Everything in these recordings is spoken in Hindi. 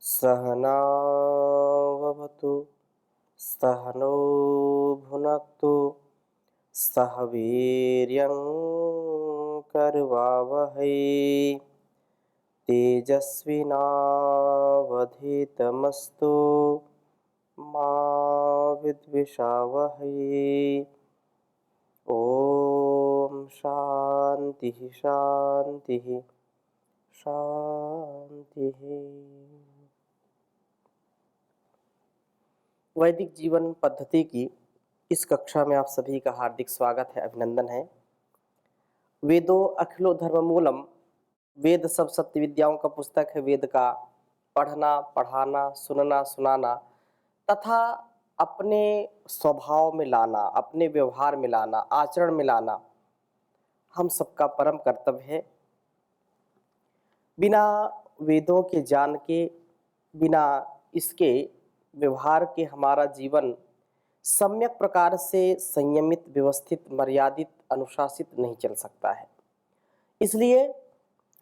सहनाववतु सहनौ भुनक्तु सह वीर्यं करवावहै तेजस्विनावधीतमस्तु मा विद्विषावहै। ओम शांति शांति शांति। वैदिक जीवन पद्धति की इस कक्षा में आप सभी का हार्दिक स्वागत है, अभिनंदन है। वेदो अखिलो धर्म मूलम, वेद सब सत्य विद्याओं का पुस्तक है। वेद का पढ़ना, पढ़ाना, सुनना, सुनाना तथा अपने स्वभाव में लाना, अपने व्यवहार में लाना, आचरण में लाना हम सबका परम कर्तव्य है। बिना वेदों के ज्ञान के, बिना इसके व्यवहार के हमारा जीवन सम्यक प्रकार से संयमित, व्यवस्थित, मर्यादित, अनुशासित नहीं चल सकता है। इसलिए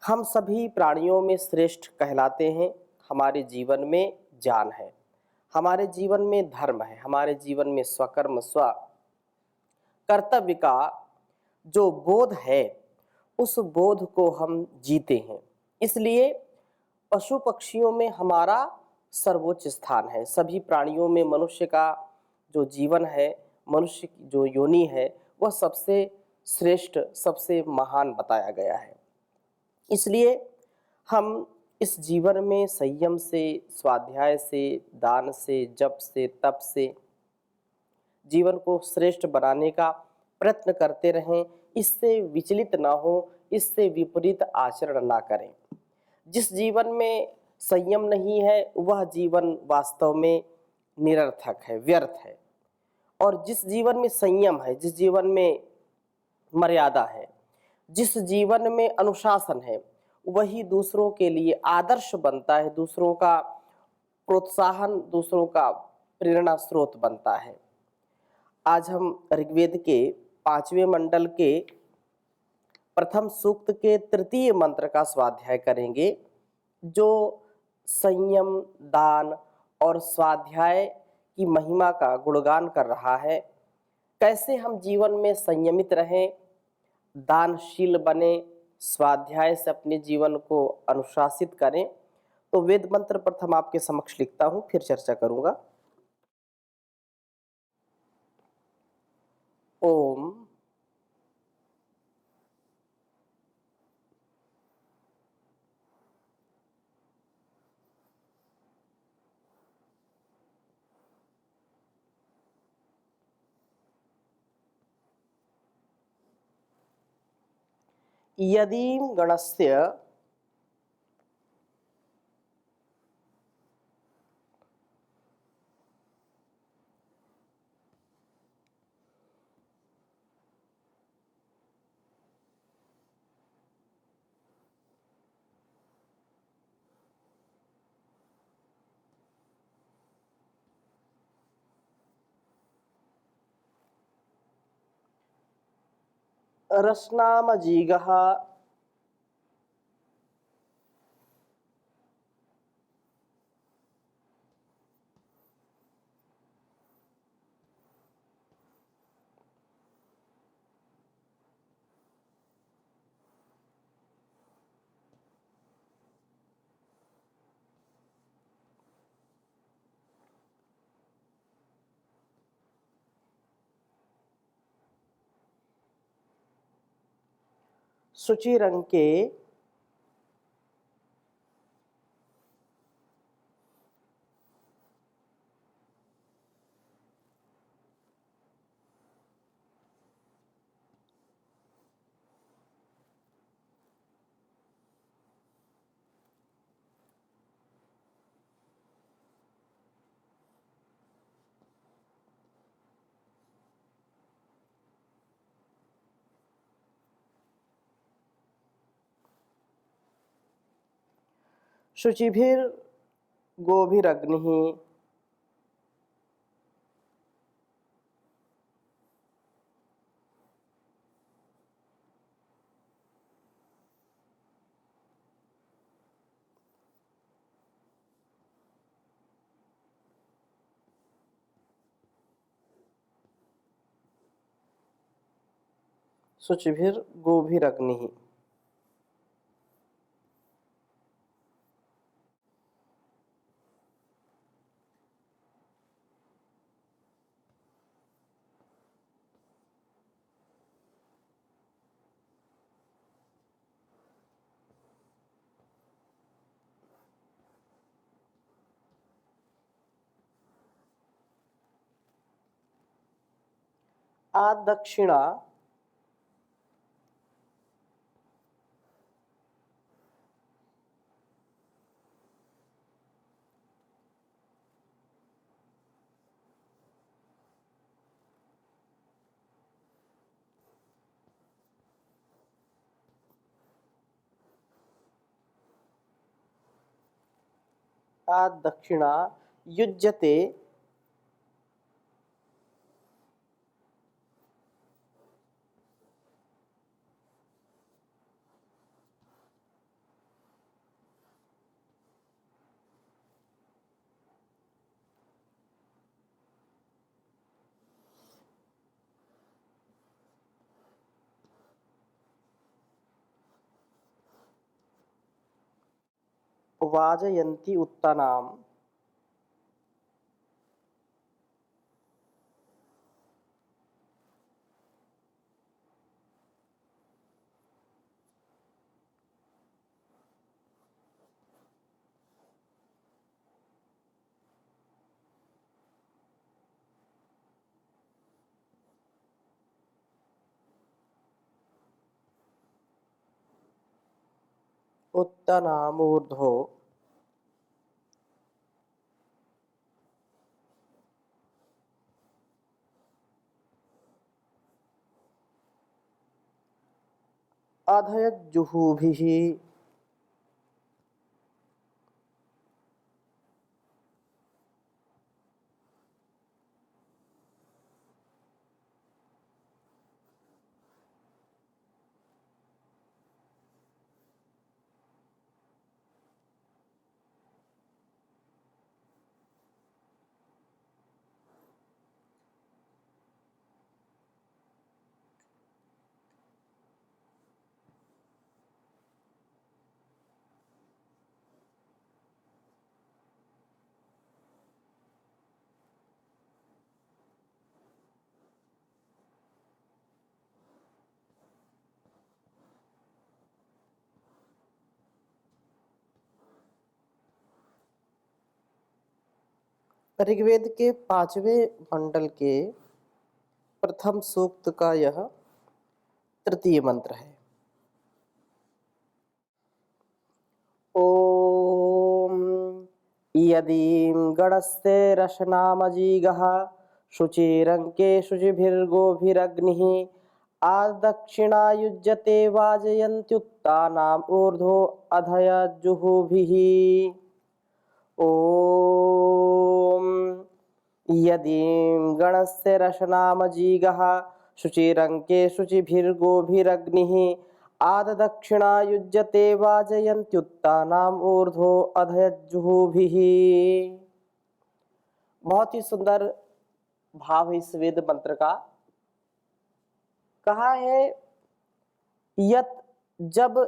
हम सभी प्राणियों में श्रेष्ठ कहलाते हैं। हमारे जीवन में ज्ञान है, हमारे जीवन में धर्म है, हमारे जीवन में स्वकर्म, स्व कर्तव्य का जो बोध है, उस बोध को हम जीते हैं। इसलिए पशु पक्षियों में हमारा सर्वोच्च स्थान है। सभी प्राणियों में मनुष्य का जो जीवन है, मनुष्य की जो योनि है, वह सबसे श्रेष्ठ, सबसे महान बताया गया है। इसलिए हम इस जीवन में संयम से, स्वाध्याय से, दान से, जप से, तप से जीवन को श्रेष्ठ बनाने का प्रयत्न करते रहें। इससे विचलित ना हो, इससे विपरीत आचरण ना करें। जिस जीवन में संयम नहीं है वह जीवन वास्तव में निरर्थक है, व्यर्थ है। और जिस जीवन में संयम है, जिस जीवन में मर्यादा है, जिस जीवन में अनुशासन है, वही दूसरों के लिए आदर्श बनता है, दूसरों का प्रोत्साहन, दूसरों का प्रेरणा स्रोत बनता है। आज हम ऋग्वेद के 5वें मंडल के प्रथम सूक्त के तृतीय मंत्र का स्वाध्याय करेंगे, जो संयम, दान और स्वाध्याय की महिमा का गुणगान कर रहा है। कैसे हम जीवन में संयमित रहें, दानशील बने, स्वाध्याय से अपने जीवन को अनुशासित करें। तो वेद मंत्र प्रथम आपके समक्ष लिखता हूं, फिर चर्चा करूंगा। ओम यदि गणस्य रश्नामजीगः सूची रंग के शुचिभिर गोभिरग्निः शुचिभिर्गोभिरग्निः। आदक्षिणा दक्षिणा युज्यते वाजयन्ति उत्तनाम। उत्तनामूर्ध्वो अधयज्जुहुभिः। ऋग्वेद के 5वें मंडल के प्रथम सूक्त का यह तृतीय मंत्र है। ओम यदीं गणस्ते रशनामजीगः शुचिरंके शुचिभिर्गोभिरग्निः आदक्षिणा युज्यते वाजयन्त्युत्तानाम् ऊर्ध्वो अधयज्जुहुभिः। ओम यदीं गणस्य रशनामजीगः शुचिरंके शुचिभिर्गोभिरग्निः आददक्षिणा युज्यते वाजयन्त्युत्तानाम् ऊर्ध्वो अधयज्जुहुभिः। बहुत ही सुंदर भाव है इस वेद मंत्र का। कहा है यत जब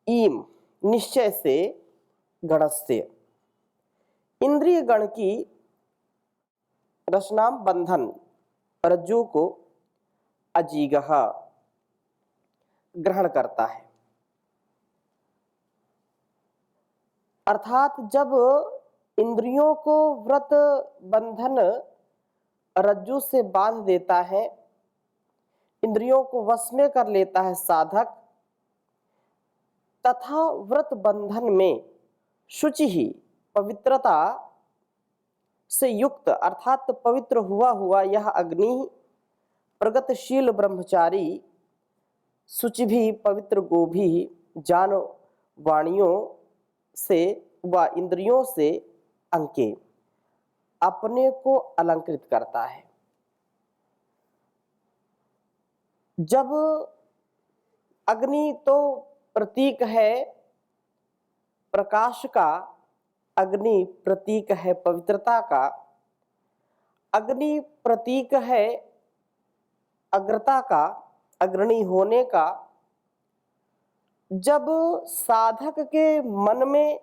ईम निश्चय से गणस्य इंद्रिय गण की रसनाम बंधन रज्जु को अजीगह ग्रहण करता है, अर्थात जब इंद्रियों को व्रत बंधन रज्जु से बांध देता है, इंद्रियों को वश में कर लेता है साधक, तथा व्रत बंधन में शुचि ही पवित्रता से युक्त अर्थात पवित्र हुआ यह अग्नि प्रगतिशील ब्रह्मचारी शुचि भी पवित्र गोभी जान वाणियों से व इंद्रियों से अंके अपने को अलंकृत करता है। जब अग्नि तो प्रतीक है प्रकाश का, अग्नि प्रतीक है पवित्रता का, अग्नि प्रतीक है अग्रता का, अग्रणी होने का जब साधक के मन में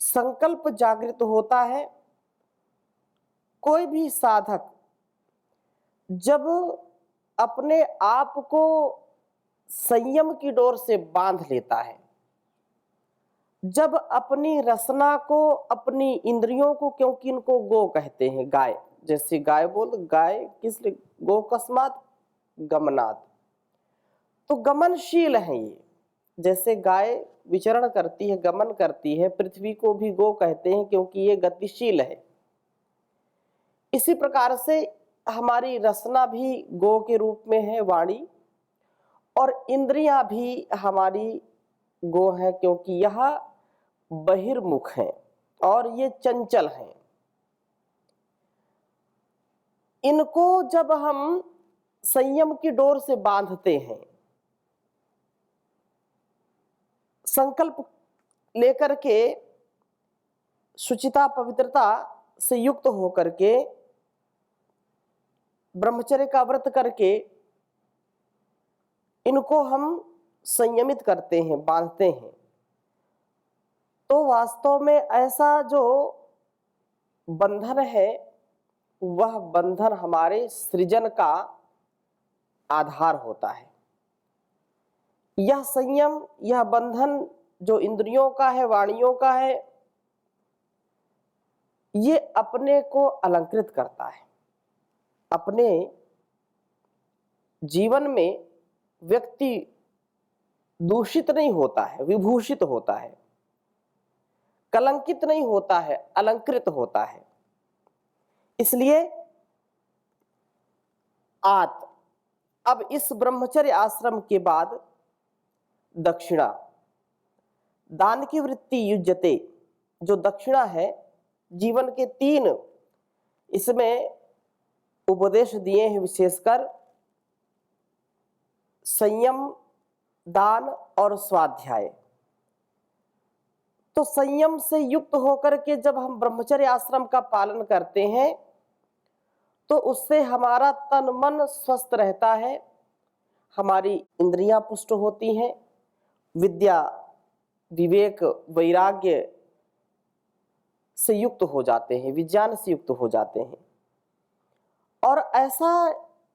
संकल्प जागृत होता है, कोई भी साधक जब अपने आप को संयम की डोर से बांध लेता है, जब अपनी रसना को, अपनी इंद्रियों को, क्योंकि इनको गो कहते हैं, गाय, जैसे गाय बोल, गाय किस लिए, गो कस्मात गमनात, तो गमनशील है ये। जैसे गाय विचरण करती है, गमन करती है, पृथ्वी को भी गो कहते हैं क्योंकि ये गतिशील है। इसी प्रकार से हमारी रसना भी गो के रूप में है, वाणी, और इंद्रियां भी हमारी गो है क्योंकि यह बहिर्मुख हैं और ये चंचल हैं। इनको जब हम संयम की डोर से बांधते हैं, संकल्प लेकर के, शुचिता पवित्रता से युक्त होकर के, ब्रह्मचर्य का व्रत करके इनको हम संयमित करते हैं, बांधते हैं, तो वास्तव में ऐसा जो बंधन है वह बंधन हमारे सृजन का आधार होता है। यह संयम, यह बंधन जो इंद्रियों का है, वाणियों का है, ये अपने को अलंकृत करता है। अपने जीवन में व्यक्ति दूषित नहीं होता है, विभूषित होता है, कलंकित नहीं होता है, अलंकृत होता है। इसलिए अब इस ब्रह्मचर्य आश्रम के बाद दक्षिणा, दान की वृत्ति युज्यते, जो दक्षिणा है, जीवन के 3 इसमें उपदेश दिए हैं, विशेषकर संयम, दान और स्वाध्याय। तो संयम से युक्त होकर के जब हम ब्रह्मचर्य आश्रम का पालन करते हैं तो उससे हमारा तन मन स्वस्थ रहता है, हमारी इंद्रियां पुष्ट होती हैं, विद्या, विवेक, वैराग्य से युक्त हो जाते हैं, विज्ञान से युक्त हो जाते हैं। और ऐसा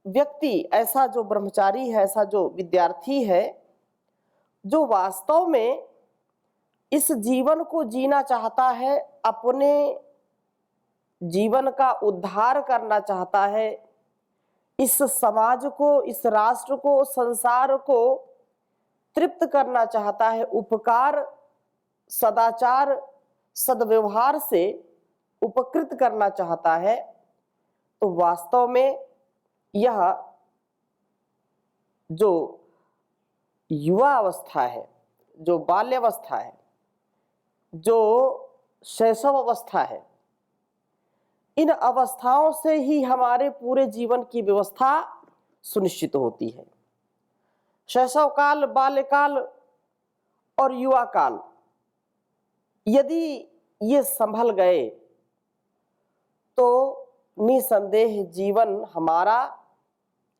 व्यक्ति, ऐसा जो ब्रह्मचारी है, ऐसा जो विद्यार्थी है, जो वास्तव में इस जीवन को जीना चाहता है, अपने जीवन का उद्धार करना चाहता है, इस समाज को, इस राष्ट्र को, संसार को तृप्त करना चाहता है, उपकार, सदाचार, सद्व्यवहार से उपकृत करना चाहता है, तो वास्तव में यह जो युवा अवस्था है, जो बाल्यावस्था है, जो शैशव अवस्था है, इन अवस्थाओं से ही हमारे पूरे जीवन की व्यवस्था सुनिश्चित होती है। शैशव काल, बाल्यकाल और युवा काल यदि ये संभल गए तो निसंदेह जीवन हमारा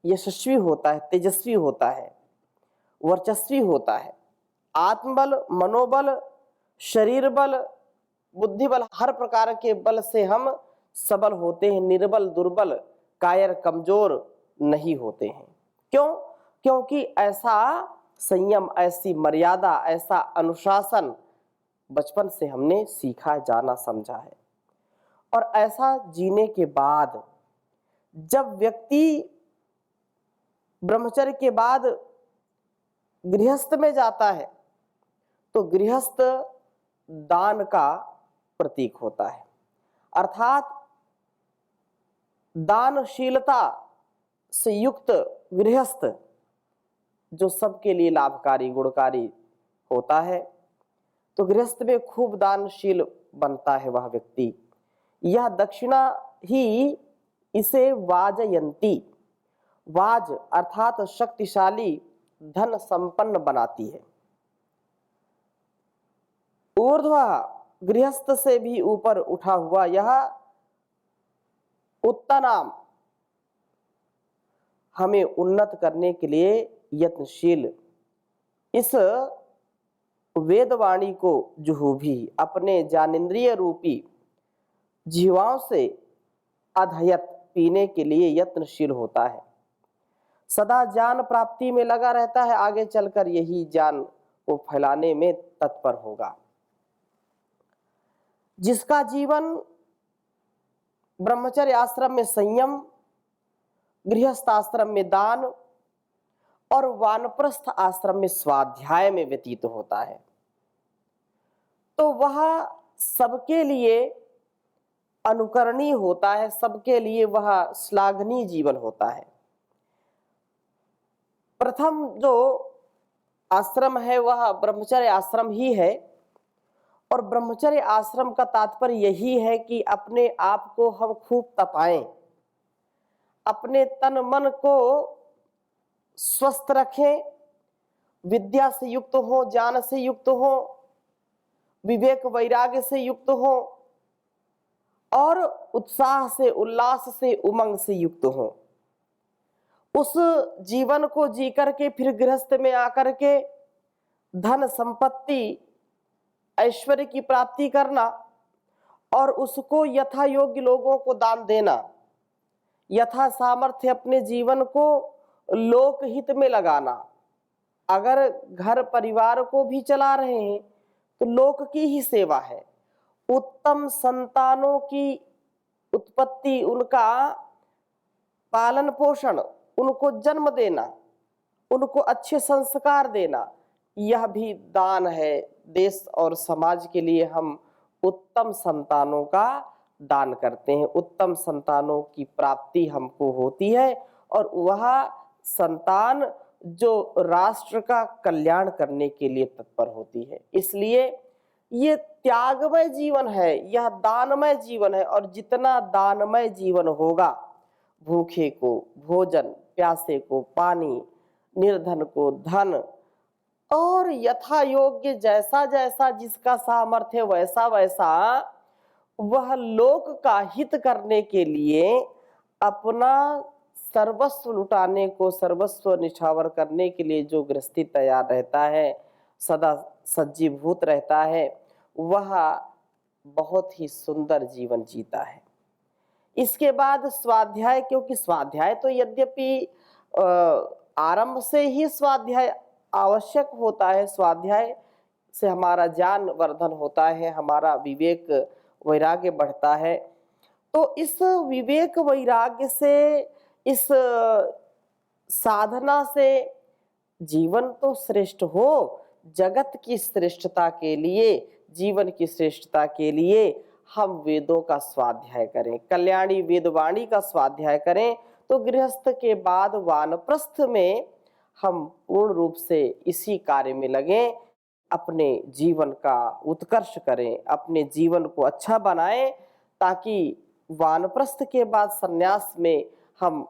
यशस्वी होता है, तेजस्वी होता है, वर्चस्वी होता है। आत्मबल, मनोबल, शरीर बल, बुद्धि बल, हर प्रकार के बल से हम सबल होते हैं, निर्बल, दुर्बल, कायर, कमजोर नहीं होते हैं। क्यों? क्योंकि ऐसा संयम, ऐसी मर्यादा, ऐसा अनुशासन बचपन से हमने सीखा, जाना, समझा है। और ऐसा जीने के बाद जब व्यक्ति ब्रह्मचर्य के बाद गृहस्थ में जाता है तो गृहस्थ दान का प्रतीक होता है, अर्थात दानशीलता से युक्त गृहस्थ जो सबके लिए लाभकारी, गुणकारी होता है, तो गृहस्थ में खूब दानशील बनता है वह व्यक्ति। यह दक्षिणा ही इसे वाजयंती, वाज अर्थात शक्तिशाली, धन संपन्न बनाती है। ऊर्ध्व, गृहस्थ से भी ऊपर उठा हुआ यह उत्तनाम, हमें उन्नत करने के लिए यत्नशील। इस वेदवाणी को जो भी अपने ज्ञानेंद्रिय रूपी जीवाओं से अधयत पीने के लिए यत्नशील होता है, सदा ज्ञान प्राप्ति में लगा रहता है, आगे चलकर यही ज्ञान को फैलाने में तत्पर होगा। जिसका जीवन ब्रह्मचर्य आश्रम में संयम, गृहस्थ आश्रम में दान और वानप्रस्थ आश्रम में स्वाध्याय में व्यतीत होता है, तो वह सबके लिए अनुकरणीय होता है, सबके लिए वह श्लाघनीय जीवन होता है। प्रथम जो आश्रम है वह ब्रह्मचर्य आश्रम ही है, और ब्रह्मचर्य आश्रम का तात्पर्य यही है कि अपने आप को हम खूब तपाएं, अपने तन मन को स्वस्थ रखें, विद्या से युक्त हो, ज्ञान से युक्त हो, विवेक वैराग्य से युक्त हो और उत्साह से, उल्लास से, उमंग से युक्त हो। उस जीवन को जी करके फिर गृहस्थ में आकर के धन संपत्ति ऐश्वर्य की प्राप्ति करना और उसको यथा योग्य लोगों को दान देना, यथा सामर्थ्य अपने जीवन को लोकहित में लगाना। अगर घर परिवार को भी चला रहे हैं तो लोक की ही सेवा है। उत्तम संतानों की उत्पत्ति, उनका पालन पोषण, उनको जन्म देना, उनको अच्छे संस्कार देना, यह भी दान है। देश और समाज के लिए हम उत्तम संतानों का दान करते हैं, उत्तम संतानों की प्राप्ति हमको होती है और वह संतान जो राष्ट्र का कल्याण करने के लिए तत्पर होती है। इसलिए ये त्यागमय जीवन है, यह दानमय जीवन है, और जितना दानमय जीवन होगा, भूखे को भोजन, प्यासे को पानी, निर्धन को धन, और यथा योग्य जैसा जैसा जिसका सामर्थ्य वैसा वैसा वह लोक का हित करने के लिए अपना सर्वस्व लुटाने को, सर्वस्व निछावर करने के लिए जो गृहस्थी तैयार रहता है, सदा सज्जीभूत रहता है, वह बहुत ही सुंदर जीवन जीता है। इसके बाद स्वाध्याय, क्योंकि स्वाध्याय तो यद्यपि आरंभ से ही स्वाध्याय आवश्यक होता है, स्वाध्याय से हमारा ज्ञान वर्धन होता है, हमारा विवेक वैराग्य बढ़ता है। तो इस विवेक वैराग्य से, इस साधना से जीवन तो श्रेष्ठ हो, जगत की श्रेष्ठता के लिए, जीवन की श्रेष्ठता के लिए हम वेदों का स्वाध्याय करें, कल्याणी वेदवाणी का स्वाध्याय करें। तो गृहस्थ के बाद वानप्रस्थ में हम पूर्ण रूप से इसी कार्य में लगें, अपने जीवन का उत्कर्ष करें, अपने जीवन को अच्छा बनाएं, ताकि वानप्रस्थ के बाद संन्यास में हम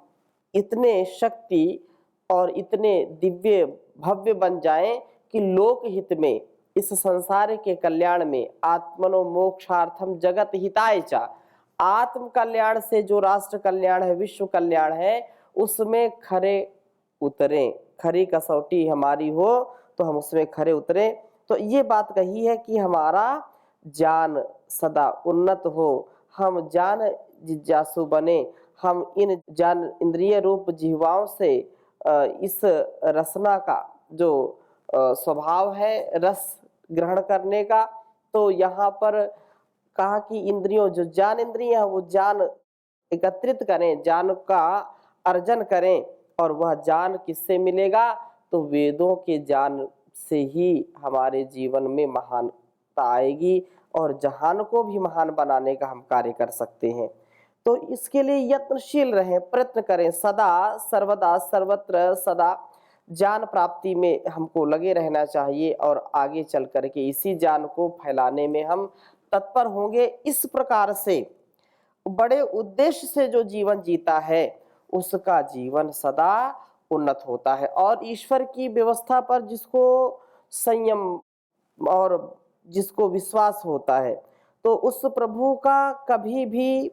इतने शक्ति और इतने दिव्य भव्य बन जाएं कि लोक हित में, इस संसार के कल्याण में, आत्मनो मोक्षार्थम जगत हिताय च, आत्म कल्याण से जो राष्ट्र कल्याण है, विश्व कल्याण है, उसमें खरे उतरें। खरी कसौटी हमारी हो तो हम उसमें खरे उतरे। तो ये बात कही है कि हमारा ज्ञान सदा उन्नत हो, हम ज्ञान जिज्ञासु बने, हम इन ज्ञान इंद्रिय रूप जिह्वाओं से इस रसना का जो स्वभाव है, रस ग्रहण करने का, तो यहाँ पर कहा कि इंद्रियों, जो ज्ञान इंद्रियां वो ज्ञान एकत्रित करें, ज्ञान का अर्जन करें। और वह ज्ञान किससे मिलेगा? तो वेदों के ज्ञान से ही हमारे जीवन में महानता आएगी और जहान को भी महान बनाने का हम कार्य कर सकते हैं। तो इसके लिए यत्नशील रहें, प्रयत्न करें, सदा सर्वदा सर्वत्र सदा ज्ञान प्राप्ति में हमको लगे रहना चाहिए और आगे चल करके इसी ज्ञान को फैलाने में हम तत्पर होंगे। इस प्रकार से बड़े उद्देश्य से जो जीवन जीता है उसका जीवन सदा उन्नत होता है। और ईश्वर की व्यवस्था पर जिसको संयम और जिसको विश्वास होता है, तो उस प्रभु का कभी भी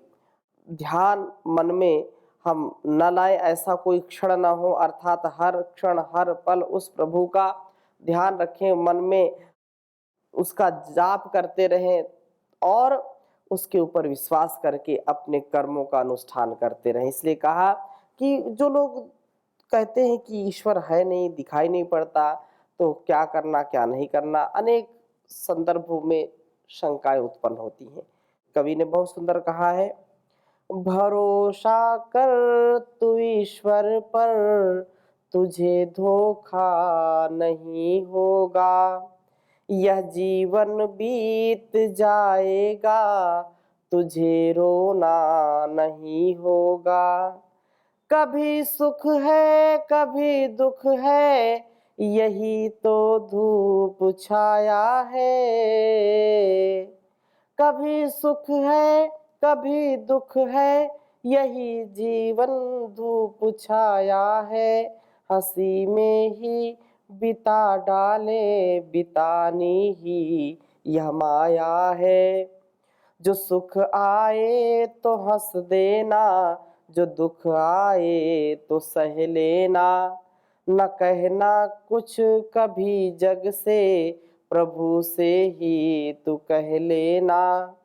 ध्यान मन में हम न लाएं, ऐसा कोई क्षण न हो, अर्थात हर क्षण हर पल उस प्रभु का ध्यान रखें, मन में उसका जाप करते रहें और उसके ऊपर विश्वास करके अपने कर्मों का अनुष्ठान करते रहें। इसलिए कहा कि जो लोग कहते हैं कि ईश्वर है नहीं, दिखाई नहीं पड़ता, तो क्या करना क्या नहीं करना, अनेक संदर्भों में शंकाएं उत्पन्न होती हैं। कवि ने बहुत सुंदर कहा है, भरोसा कर तू ईश्वर पर, तुझे धोखा नहीं होगा, यह जीवन बीत जाएगा, तुझे रोना नहीं होगा। कभी सुख है कभी दुख है, यही तो धूप छाया है। कभी सुख है कभी दुख है, यही जीवन धूप छाया है। हंसी में ही बिता डाले, बितानी ही यह माया है। जो सुख आए तो हंस देना, जो दुख आए तो सह लेना। न कहना कुछ कभी जग से, प्रभु से ही तू कह लेना।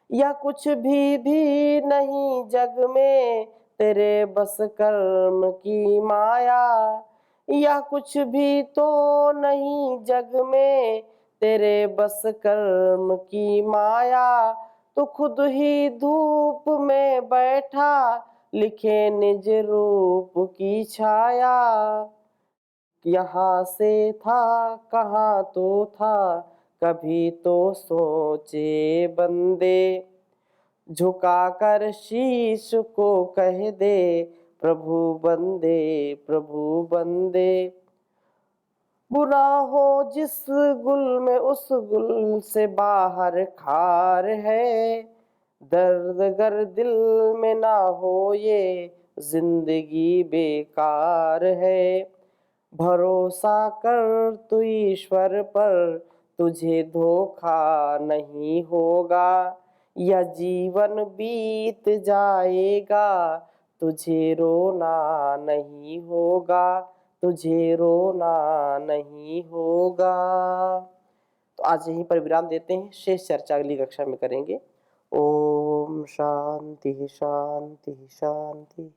या कुछ भी नहीं जग में, तेरे बस कर्म की माया। या कुछ भी तो नहीं जग में, तेरे बस कर्म की माया। तो खुद ही धूप में बैठा, लिखे निज रूप की छाया। यहाँ से था कहाँ तो था, कभी तो सोचे बंदे। झुका कर शीश को कह दे, प्रभु बंदे प्रभु बंदे। बुरा हो जिस गुल में, उस गुल से बाहर खार है। दर्द गर दिल में ना हो, ये जिंदगी बेकार है। भरोसा कर तू ईश्वर पर, तुझे धोखा नहीं होगा, यह जीवन बीत जाएगा, तुझे रोना नहीं होगा, तुझे रोना नहीं होगा। तो आज यहीं पर विराम देते हैं, शेष चर्चा अगली कक्षा में करेंगे। ओम शांति शांति शांति।